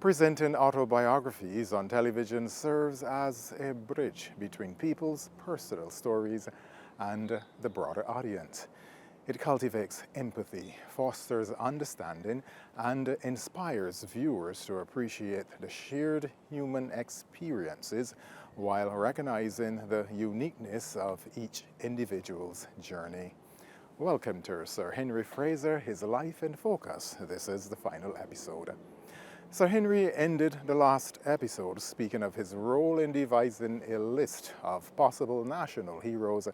Presenting autobiographies on television serves as a bridge between people's personal stories and the broader audience. It cultivates empathy, fosters understanding, and inspires viewers to appreciate the shared human experiences while recognizing the uniqueness of each individual's journey. Welcome to Sir Henry Fraser, His Life in Focus. This is the final episode. Sir Henry ended the last episode speaking of his role in devising a list of possible national heroes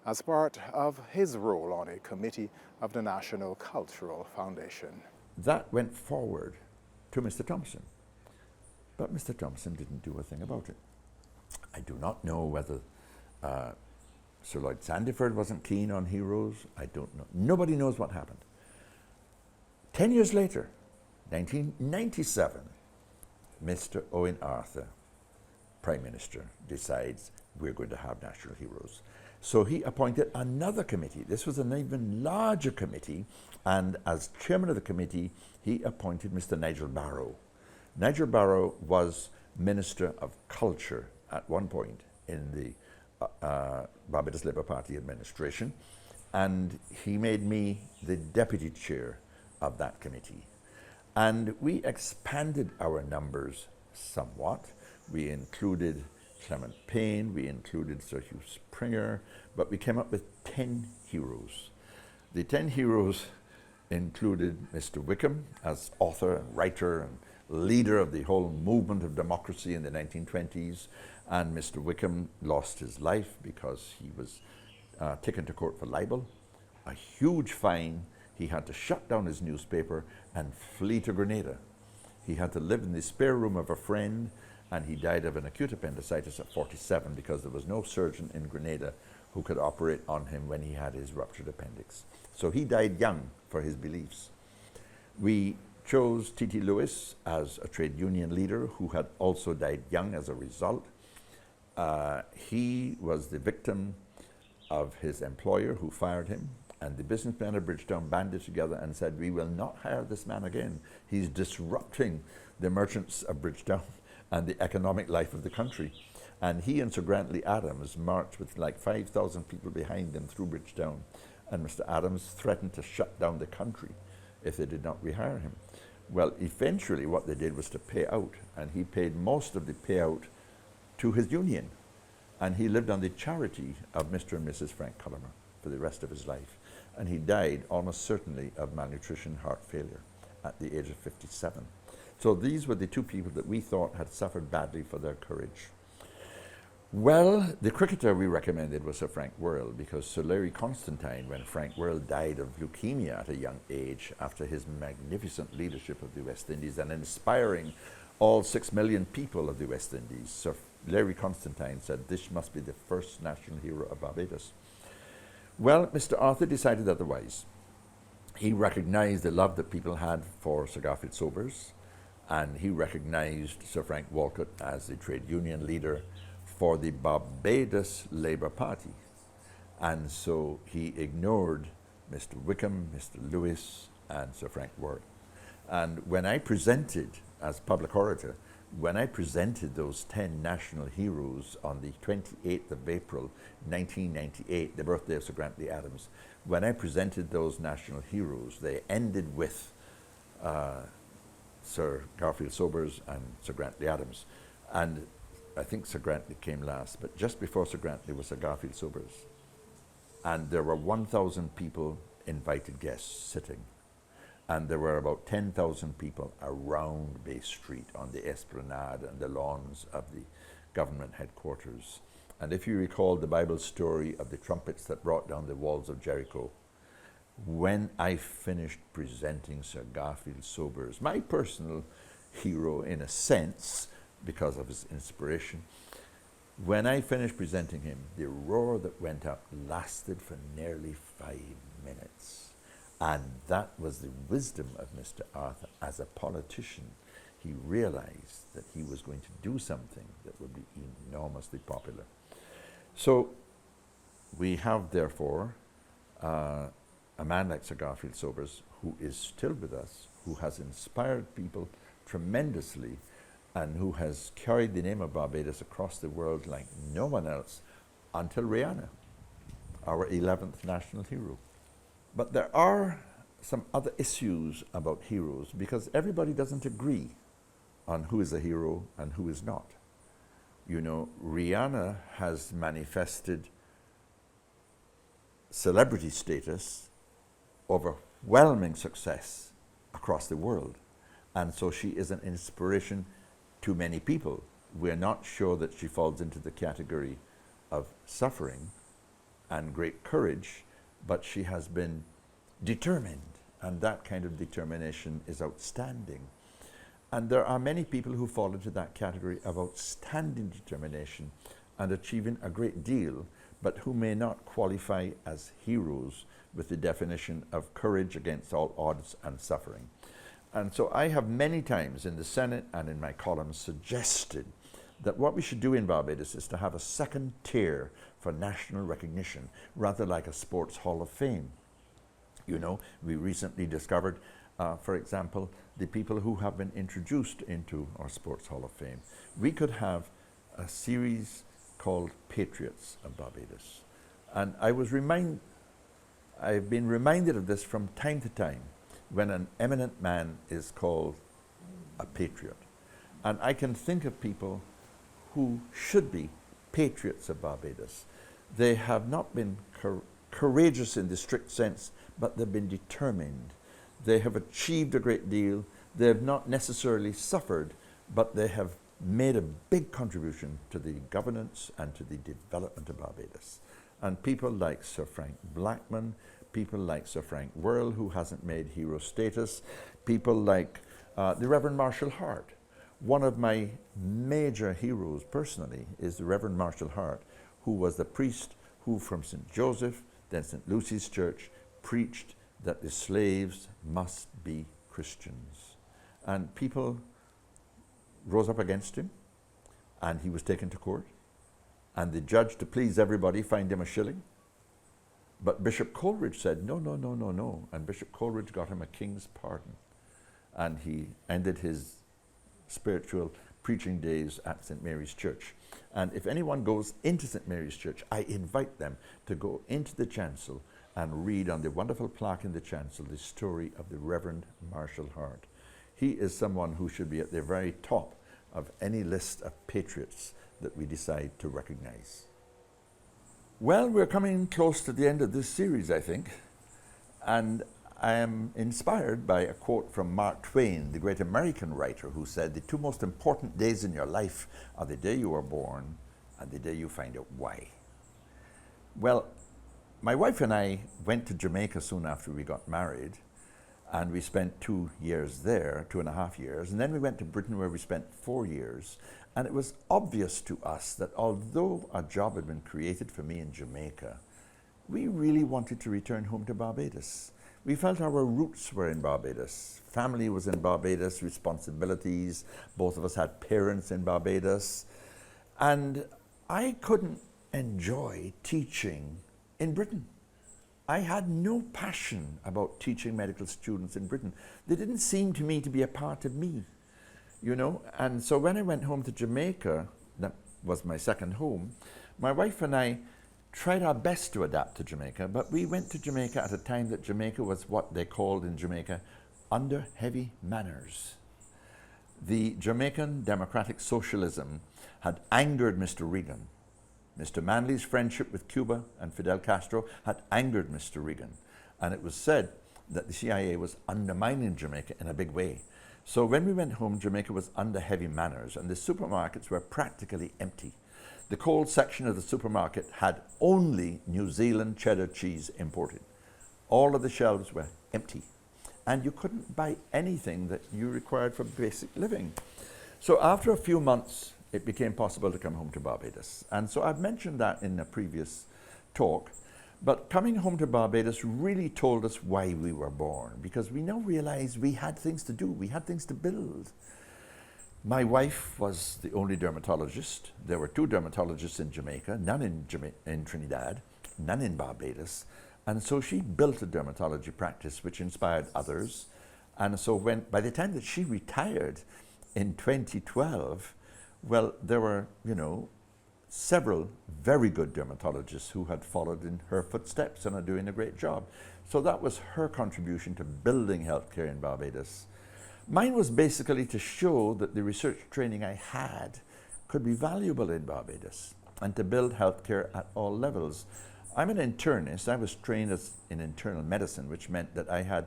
as part of his role on a committee of the National Cultural Foundation. That went forward to Mr. Thompson, but Mr. Thompson didn't do a thing about it. I do not know whether Sir Lloyd Sandiford wasn't keen on heroes. I don't know. Nobody knows what happened. 10 years later, 1997, Mr. Owen Arthur, Prime Minister, decides we're going to have national heroes. So he appointed another committee. This was an even larger committee, and as chairman of the committee, he appointed Mr. Nigel Barrow. Nigel Barrow was Minister of Culture at one point in the Barbados Labour Party administration, and he made me the deputy chair of that committee. And we expanded our numbers somewhat. We included Clement Payne, we included Sir Hugh Springer, but we came up with 10 heroes. The 10 heroes included Mr. Wickham as author and writer and leader of the whole movement of democracy in the 1920s, and Mr. Wickham lost his life because he was taken to court for libel, a huge fine. He had to shut down his newspaper and flee to Grenada. He had to live in the spare room of a friend, and he died of an acute appendicitis at 47 because there was no surgeon in Grenada who could operate on him when he had his ruptured appendix. So he died young for his beliefs. We chose T.T. Lewis as a trade union leader who had also died young as a result. He was the victim of his employer who fired him, and the businessmen of Bridgetown banded together and said, we will not hire this man again. He's disrupting the merchants of Bridgetown and the economic life of the country. And he and Sir Grantley Adams marched with like 5,000 people behind them through Bridgetown. And Mr. Adams threatened to shut down the country if they did not rehire him. Well, eventually what they did was to pay out, and he paid most of the payout to his union. And he lived on the charity of Mr. and Mrs. Frank Cullimer for the rest of his life. And he died almost certainly of malnutrition, heart failure at the age of 57. So these were the two people that we thought had suffered badly for their courage. Well, the cricketer we recommended was Sir Frank Worrell, because Sir Larry Constantine, when Frank Worrell died of leukemia at a young age after his magnificent leadership of the West Indies and inspiring all 6 million people of the West Indies, Sir Larry Constantine said this must be the first national hero of Barbados. Well, Mr. Arthur decided otherwise. He recognized the love that people had for Sir Garfield Sobers, and he recognized Sir Frank Walcott as the trade union leader for the Barbados Labour Party. And so he ignored Mr. Wickham, Mr. Lewis, and Sir Frank Worrell. And when I presented, as public orator, when I presented those 10 national heroes on the 28th of April, 1998, the birthday of Sir Grantley Adams, when I presented those national heroes, they ended with Sir Garfield Sobers and Sir Grantley Adams. And I think Sir Grantley came last, but just before Sir Grantley was Sir Garfield Sobers. And there were 1,000 people, invited guests, sitting. And there were about 10,000 people around Bay Street on the esplanade and the lawns of the government headquarters. And if you recall the Bible story of the trumpets that brought down the walls of Jericho, when I finished presenting Sir Garfield Sobers, my personal hero in a sense, because of his inspiration, when I finished presenting him, the roar that went up lasted for nearly 5 minutes. And that was the wisdom of Mr. Arthur. As a politician, he realized that he was going to do something that would be enormously popular. So we have, therefore, a man like Sir Garfield Sobers, who is still with us, who has inspired people tremendously and who has carried the name of Barbados across the world like no one else until Rihanna, our 11th national hero. But there are some other issues about heroes because everybody doesn't agree on who is a hero and who is not. You know, Rihanna has manifested celebrity status, overwhelming success across the world. And so she is an inspiration to many people. We're not sure that she falls into the category of suffering and great courage, but she has been determined, and that kind of determination is outstanding. And there are many people who fall into that category of outstanding determination and achieving a great deal, but who may not qualify as heroes with the definition of courage against all odds and suffering. And so I have many times in the Senate and in my columns suggested that what we should do in Barbados is to have a second tier for national recognition, rather like a sports hall of fame. You know, we recently discovered, for example, the people who have been introduced into our Sports Hall of Fame. We could have a series called Patriots of Barbados. And I've been reminded of this from time to time when an eminent man is called a patriot. And I can think of people who should be patriots of Barbados. They have not been courageous in the strict sense, but they've been determined. They have achieved a great deal. They have not necessarily suffered, but they have made a big contribution to the governance and to the development of Barbados. And people like Sir Frank Blackman, people like Sir Frank Worrell, who hasn't made hero status, people like the Reverend Marshall Hart. One of my major heroes personally is the Reverend Marshall Hart, who was the priest who from St. Joseph, then St. Lucy's Church, preached that the slaves must be Christians. And people rose up against him, and he was taken to court. And the judge, to please everybody, fined him a shilling. But Bishop Coleridge said, no, no, no, no, no. And Bishop Coleridge got him a king's pardon. And he ended his spiritual preaching days at St. Mary's Church. And if anyone goes into St. Mary's Church, I invite them to go into the chancel and read on the wonderful plaque in the chancel the story of the Reverend Marshall Hart. He is someone who should be at the very top of any list of patriots that we decide to recognize. Well, we're coming close to the end of this series, I think, and I am inspired by a quote from Mark Twain, the great American writer, who said, "The two most important days in your life are the day you were born and the day you find out why." Well, my wife and I went to Jamaica soon after we got married, and we spent 2 years there, 2.5 years, and then we went to Britain where we spent 4 years. And it was obvious to us that although a job had been created for me in Jamaica, we really wanted to return home to Barbados. We felt our roots were in Barbados. Family was in Barbados, responsibilities. Both of us had parents in Barbados. And I couldn't enjoy teaching in Britain. I had no passion about teaching medical students in Britain. They didn't seem to me to be a part of me, you know. And so when I went home to Jamaica, that was my second home, my wife and I tried our best to adapt to Jamaica, but we went to Jamaica at a time that Jamaica was what they called in Jamaica under heavy manners. The Jamaican democratic socialism had angered Mr. Reagan. Mr. Manley's friendship with Cuba and Fidel Castro had angered Mr. Reagan, and it was said that the CIA was undermining Jamaica in a big way. So when we went home, Jamaica was under heavy manners, and the supermarkets were practically empty. The cold section of the supermarket had only New Zealand cheddar cheese imported. All of the shelves were empty, and you couldn't buy anything that you required for basic living. So after a few months, it became possible to come home to Barbados. And so I've mentioned that in a previous talk, but coming home to Barbados really told us why we were born, because we now realized we had things to do, we had things to build. My wife was the only dermatologist. There were 2 dermatologists in Jamaica, none in Trinidad, none in Barbados. And so she built a dermatology practice which inspired others. And so by the time that she retired in 2012, well, there were, several very good dermatologists who had followed in her footsteps and are doing a great job. So that was her contribution to building healthcare in Barbados. Mine was basically to show that the research training I had could be valuable in Barbados and to build healthcare at all levels. I'm an internist. I was trained in internal medicine, which meant that I had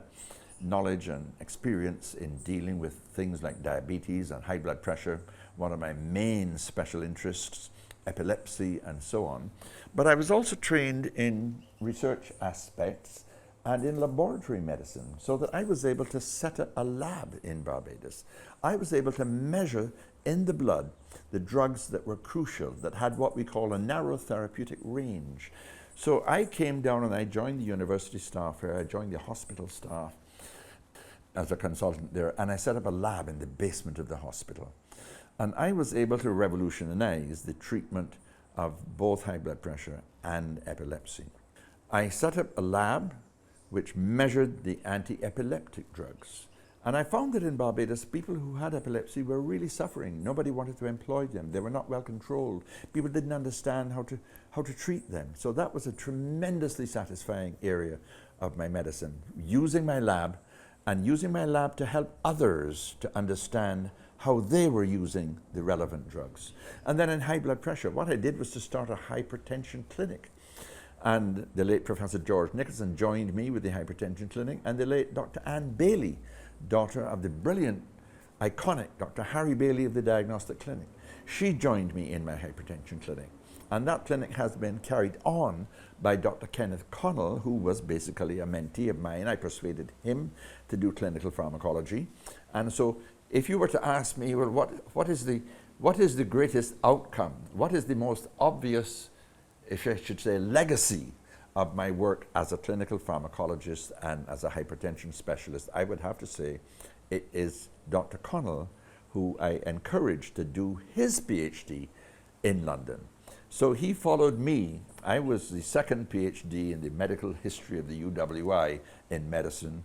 knowledge and experience in dealing with things like diabetes and high blood pressure, one of my main special interests, epilepsy and so on. But I was also trained in research aspects and in laboratory medicine, so that I was able to set up a lab in Barbados. I was able to measure in the blood the drugs that were crucial, that had what we call a narrow therapeutic range. So I came down and I joined the university staff here, I joined the hospital staff as a consultant there, and I set up a lab in the basement of the hospital. And I was able to revolutionize the treatment of both high blood pressure and epilepsy. I set up a lab which measured the anti-epileptic drugs. And I found that in Barbados, people who had epilepsy were really suffering. Nobody wanted to employ them. They were not well controlled. People didn't understand how to treat them. So that was a tremendously satisfying area of my medicine, using my lab and using my lab to help others to understand how they were using the relevant drugs. And then in high blood pressure, what I did was to start a hypertension clinic. And the late Professor George Nicholson joined me with the hypertension clinic, and the late Dr. Anne Bailey, daughter of the brilliant, iconic Dr. Harry Bailey of the Diagnostic Clinic. She joined me in my hypertension clinic. And that clinic has been carried on by Dr. Kenneth Connell, who was basically a mentee of mine. I persuaded him to do clinical pharmacology. And so if you were to ask me, well, what is the greatest outcome? What is the most obvious, if I should say, legacy of my work as a clinical pharmacologist and as a hypertension specialist? I would have to say it is Dr. Connell, who I encouraged to do his PhD in London. So he followed me. I was the second PhD in the medical history of the UWI in medicine.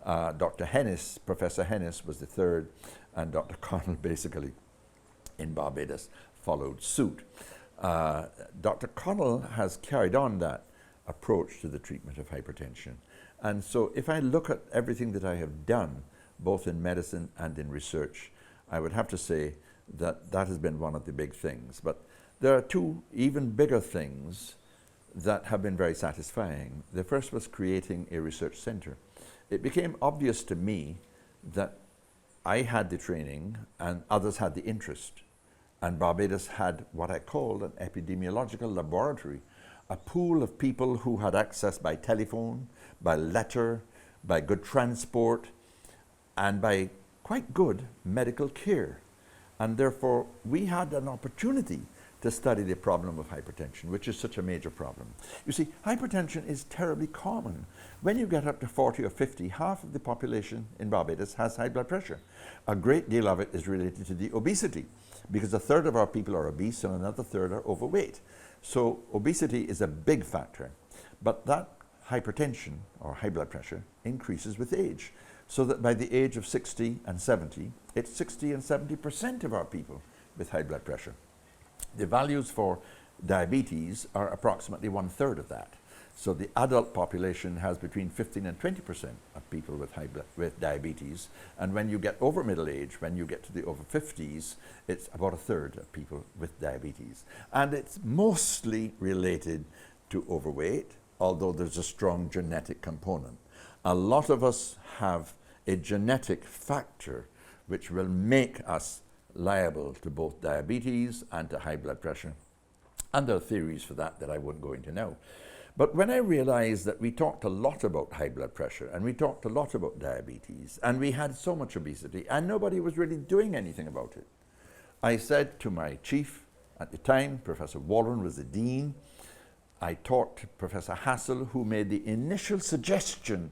Dr. Hennis, Professor Hennis was the third, and Dr. Connell basically in Barbados followed suit. Dr. Connell has carried on that approach to the treatment of hypertension. And so if I look at everything that I have done, both in medicine and in research, I would have to say that that has been one of the big things. But there are two even bigger things that have been very satisfying. The first was creating a research center. It became obvious to me that I had the training and others had the interest. And Barbados had what I called an epidemiological laboratory, a pool of people who had access by telephone, by letter, by good transport, and by quite good medical care. And therefore, we had an opportunity to study the problem of hypertension, which is such a major problem. You see, hypertension is terribly common. When you get up to 40 or 50, half of the population in Barbados has high blood pressure. A great deal of it is related to the obesity, because a third of our people are obese and another third are overweight. So obesity is a big factor. But that hypertension, or high blood pressure, increases with age. So that by the age of 60 and 70, it's 60 and 70% of our people with high blood pressure. The values for diabetes are approximately 1/3 of that. So the adult population has between 15 and 20% of people with diabetes. And when you get over middle age, when you get to the over 50s, it's about 1/3 of people with diabetes. And it's mostly related to overweight, although there's a strong genetic component. A lot of us have a genetic factor which will make us liable to both diabetes and to high blood pressure. And there are theories for that I won't go into now. But when I realized that we talked a lot about high blood pressure and we talked a lot about diabetes and we had so much obesity and nobody was really doing anything about it, I said to my chief at the time, Professor Waldron was the dean, I talked to Professor Hassel, who made the initial suggestion.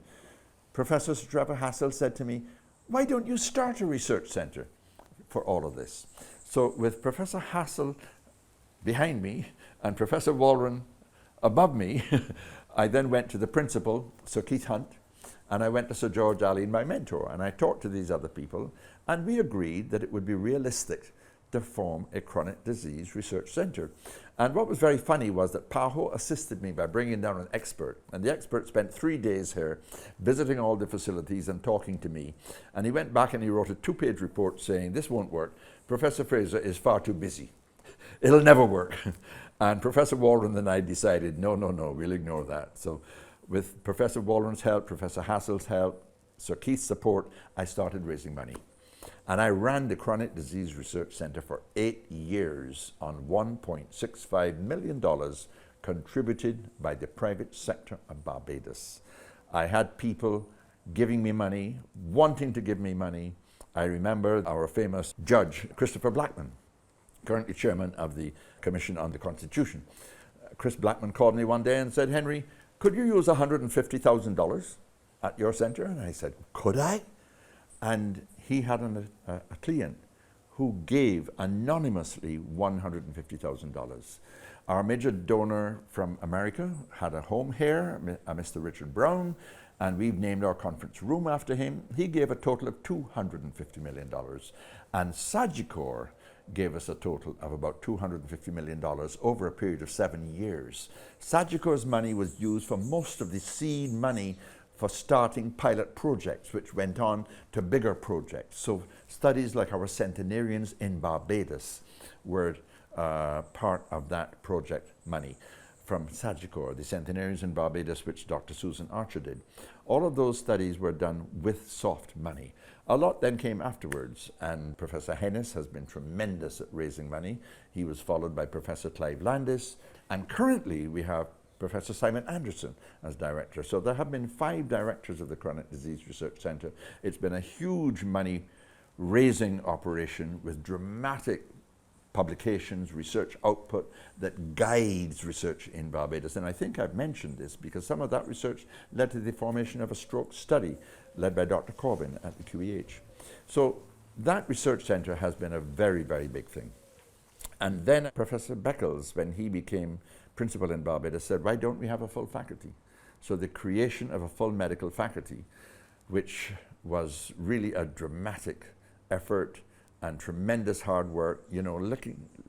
Professor Sir Trevor Hassel said to me, why don't you start a research center for all of this? So with Professor Hassel behind me and Professor Waldron above me, I then went to the principal, Sir Keith Hunt, And I went to Sir George Allen, my mentor, and I talked to these other people, and we agreed that it would be realistic to form a chronic disease research centre. And what was very funny was that PAHO assisted me by bringing down an expert, and the expert spent 3 days here visiting all the facilities and talking to me. And he went back and he wrote a 2-page report saying, this won't work. Professor Fraser is far too busy. It'll never work. And Professor Waldron and I decided, no, we'll ignore that. So with Professor Waldron's help, Professor Hassel's help, Sir Keith's support, I started raising money. And I ran the Chronic Disease Research Centre for 8 years on $1.65 million contributed by the private sector of Barbados. I had people giving me money, wanting to give me money. I remember our famous judge, Christopher Blackman, currently chairman of the Commission on the Constitution. Chris Blackman called me one day and said, Henry, could you use $150,000 at your centre? And I said, could I? And he had a client who gave anonymously $150,000. Our major donor from America had a home here, a Mr. Richard Brown, and we've named our conference room after him. He gave a total of $250 million. And Sagicor gave us a total of about $250 million over a period of 7 years. Sagicor's money was used for most of the seed money for starting pilot projects, which went on to bigger projects. So studies like our centenarians in Barbados were part of that project money from Sagicor, the centenarians in Barbados, which Dr. Susan Archer did. All of those studies were done with soft money. A lot then came afterwards, and Professor Hennis has been tremendous at raising money. He was followed by Professor Clive Landis, and currently we have Professor Simon Anderson as director. So there have been 5 directors of the Chronic Disease Research Centre. It's been a huge money raising operation with dramatic publications, research output that guides research in Barbados. And I think I've mentioned this because some of that research led to the formation of a stroke study led by Dr. Corbin at the QEH. So that research centre has been a very, very big thing. And then Professor Beckles, when he became principal in Barbados, said, why don't we have a full faculty? So the creation of a full medical faculty, which was really a dramatic effort and tremendous hard work, you know,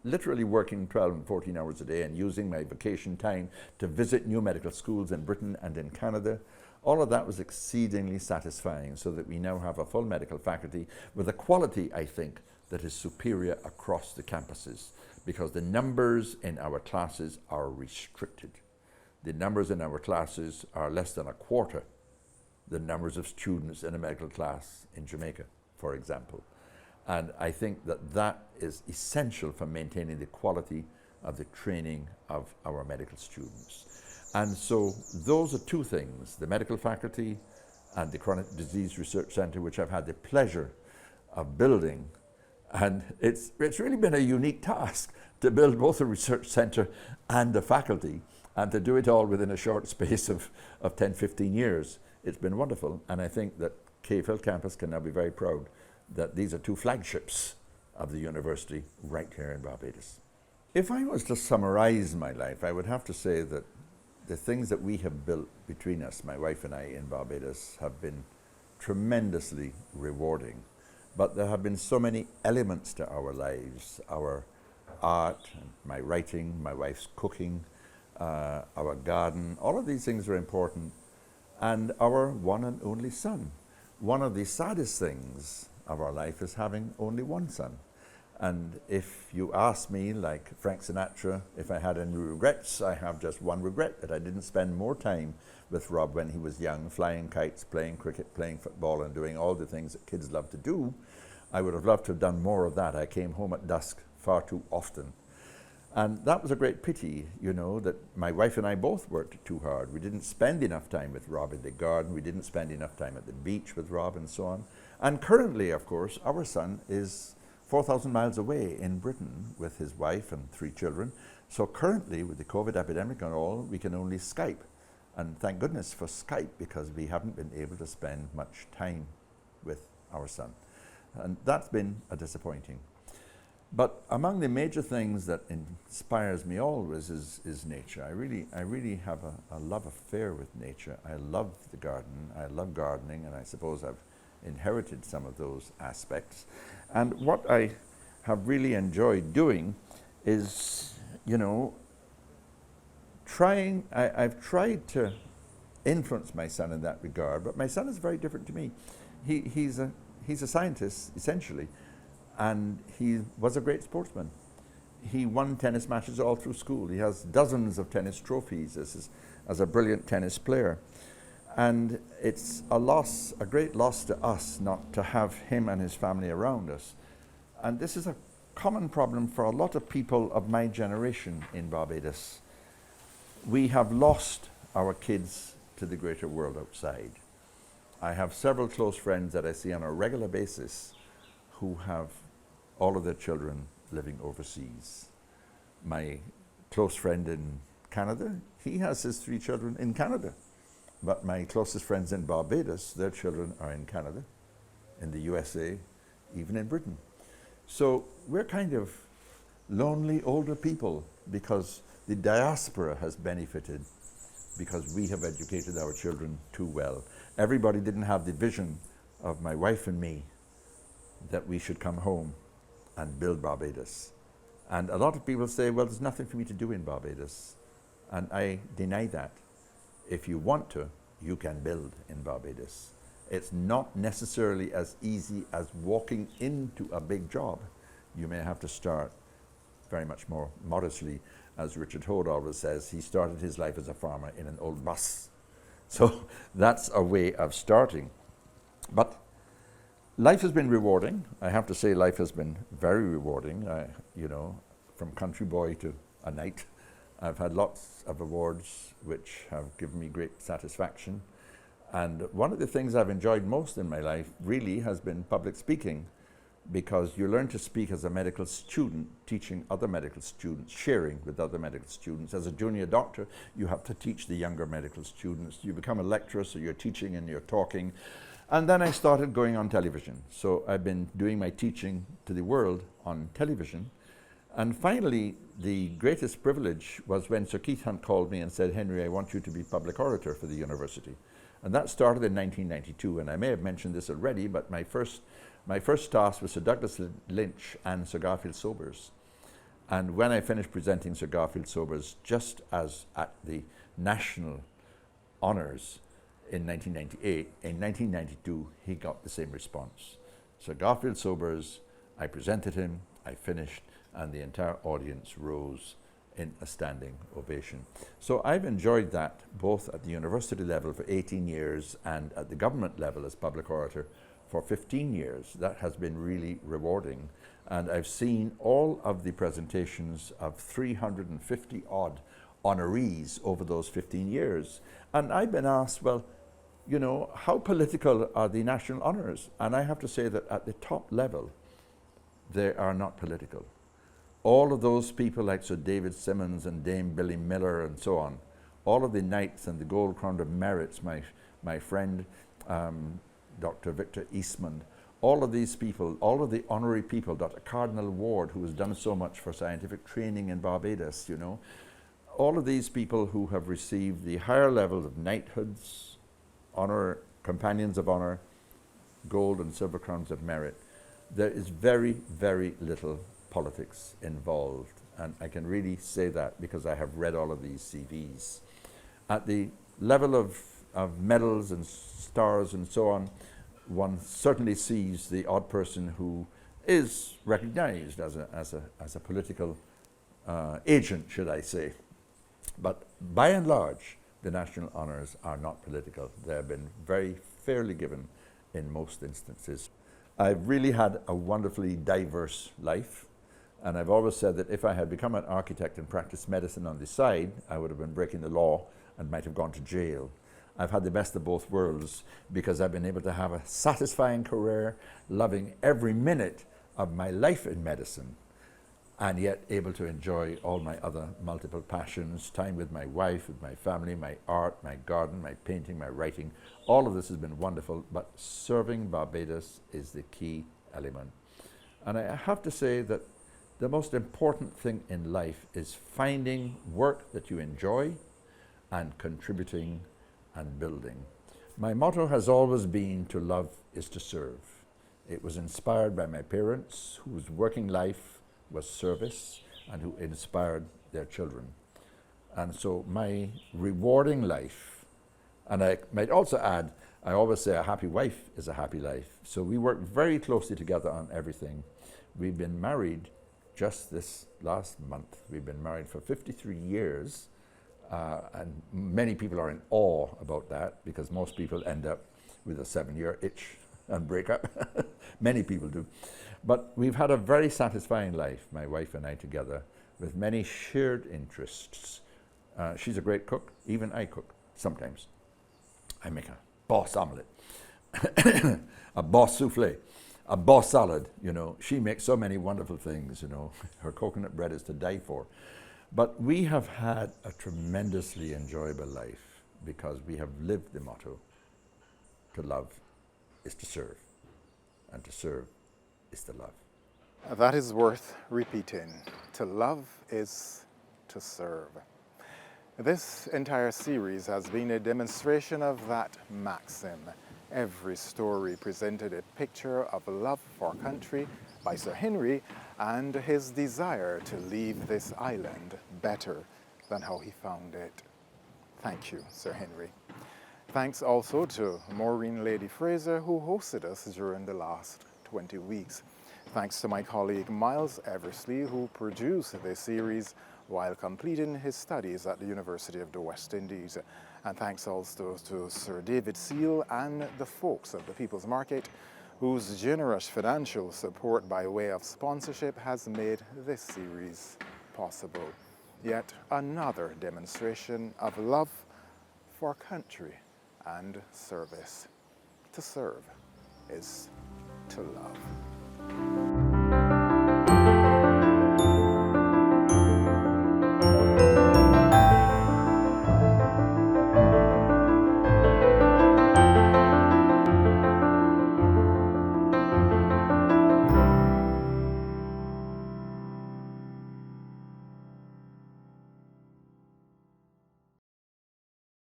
literally working 12 and 14 hours a day and using my vacation time to visit new medical schools in Britain and in Canada. All of that was exceedingly satisfying, so that we now have a full medical faculty with a quality, I think, that is superior across the campuses, because the numbers in our classes are restricted. The numbers in our classes are less than a quarter the numbers of students in a medical class in Jamaica, for example. And I think that that is essential for maintaining the quality of the training of our medical students. And so those are 2 things, the medical faculty and the Chronic Disease Research Centre, which I've had the pleasure of building. And it's really been a unique task to build both a research centre and a faculty, and to do it all within a short space of 10, 15 years. It's been wonderful, and I think that Cave Hill campus can now be very proud that these are 2 flagships of the university right here in Barbados. If I was to summarize my life, I would have to say that the things that we have built between us, my wife and I in Barbados, have been tremendously rewarding. But there have been so many elements to our lives, our art, my writing, my wife's cooking, our garden. All of these things are important. And our one and only son. One of the saddest things of our life is having only one son. And if you ask me, like Frank Sinatra, if I had any regrets, I have just one regret, that I didn't spend more time with Rob when he was young, flying kites, playing cricket, playing football, and doing all the things that kids love to do. I would have loved to have done more of that. I came home at dusk far too often. And that was a great pity, you know, that my wife and I both worked too hard. We didn't spend enough time with Rob in the garden. We didn't spend enough time at the beach with Rob and so on. And currently, of course, our son is 4,000 miles away in Britain with his wife and 3 children. So currently, with the COVID epidemic and all, we can only Skype. And thank goodness for Skype, because we haven't been able to spend much time with our son. And that's been a disappointing. But among the major things that inspires me always is nature. I really have a love affair with nature. I love the garden, I love gardening, and I suppose I've inherited some of those aspects. And what I have really enjoyed doing is, I've tried to influence my son in that regard, but my son is very different to me. He's a scientist, essentially, and he was a great sportsman. He won tennis matches all through school. He has dozens of tennis trophies as a brilliant tennis player. And it's a great loss to us not to have him and his family around us. And this is a common problem for a lot of people of my generation in Barbados. We have lost our kids to the greater world outside. I have several close friends that I see on a regular basis who have all of their children living overseas. My close friend in Canada, he has his 3 children in Canada. But my closest friends in Barbados, their children are in Canada, in the USA, even in Britain. So we're kind of lonely older people because the diaspora has benefited because we have educated our children too well. Everybody didn't have the vision of my wife and me that we should come home and build Barbados. And a lot of people say, well, there's nothing for me to do in Barbados. And I deny that. If you want to, you can build in Barbados. It's not necessarily as easy as walking into a big job. You may have to start very much more modestly. As Richard Hode always says, he started his life as a farmer in an old bus. So that's a way of starting. But life has been rewarding. I have to say life has been very rewarding. From country boy to a knight. I've had lots of awards which have given me great satisfaction. And one of the things I've enjoyed most in my life really has been public speaking, because you learn to speak as a medical student, teaching other medical students, sharing with other medical students. As a junior doctor, you have to teach the younger medical students. You become a lecturer, so you're teaching and you're talking. And then I started going on television. So I've been doing my teaching to the world on television. And finally, the greatest privilege was when Sir Keith Hunt called me and said, Henry, I want you to be public orator for the university. And that started in 1992. And I may have mentioned this already, but my first task was Sir Douglas Lynch and Sir Garfield Sobers. And when I finished presenting Sir Garfield Sobers, just as at the national honours in 1998, in 1992, he got the same response. Sir Garfield Sobers, I presented him, I finished, and the entire audience rose in a standing ovation. So I've enjoyed that both at the university level for 18 years and at the government level as public orator for 15 years. That has been really rewarding. And I've seen all of the presentations of 350 odd honorees over those 15 years. And I've been asked, well, how political are the national honours? And I have to say that at the top level, they are not political. All of those people like Sir David Simmons and Dame Billy Miller and so on, all of the knights and the Gold Crown of Merits, my friend Dr. Victor Eastman, all of these people, all of the honorary people, Dr. Cardinal Ward, who has done so much for scientific training in Barbados, all of these people who have received the higher levels of knighthoods, honor, companions of honor, gold and silver crowns of merit, there is very, very little politics involved. And I can really say that because I have read all of these CVs. At the level of medals and stars and so on, one certainly sees the odd person who is recognized as a political agent, should I say. But by and large, the national honors are not political. They have been very fairly given in most instances. I've really had a wonderfully diverse life. And I've always said that if I had become an architect and practiced medicine on the side, I would have been breaking the law and might have gone to jail. I've had the best of both worlds because I've been able to have a satisfying career, loving every minute of my life in medicine, and yet able to enjoy all my other multiple passions, time with my wife, with my family, my art, my garden, my painting, my writing. All of this has been wonderful, but serving Barbados is the key element. And I have to say that The most important thing in life is finding work that you enjoy and contributing and building. My motto has always been to love is to serve. It was inspired by my parents, whose working life was service and who inspired their children. And so my rewarding life, and I might also add, I always say a happy wife is a happy life. So we work very closely together on everything. We've been married just this last month. We've been married for 53 years. And many people are in awe about that because most people end up with a 7-year itch and break up. Many people do. But we've had a very satisfying life, my wife and I together, with many shared interests. She's a great cook. Even I cook sometimes. I make a boss omelette, a boss souffle, a boss salad, you know. She makes so many wonderful things, you know. Her coconut bread is to die for. But we have had a tremendously enjoyable life because we have lived the motto, to love is to serve, and to serve is to love. That is worth repeating. To love is to serve. This entire series has been a demonstration of that maxim. Every story presented a picture of love for country by Sir Henry and his desire to leave this island better than how he found it. Thank you, Sir Henry. Thanks also to Maureen Lady Fraser, who hosted us during the last 20 weeks. Thanks to my colleague Miles Eversley, who produced this series while completing his studies at the University of the West Indies. And thanks also to Sir David Seal and the folks of the People's Market, whose generous financial support by way of sponsorship has made this series possible. Yet another demonstration of love for country and service. To serve is to love.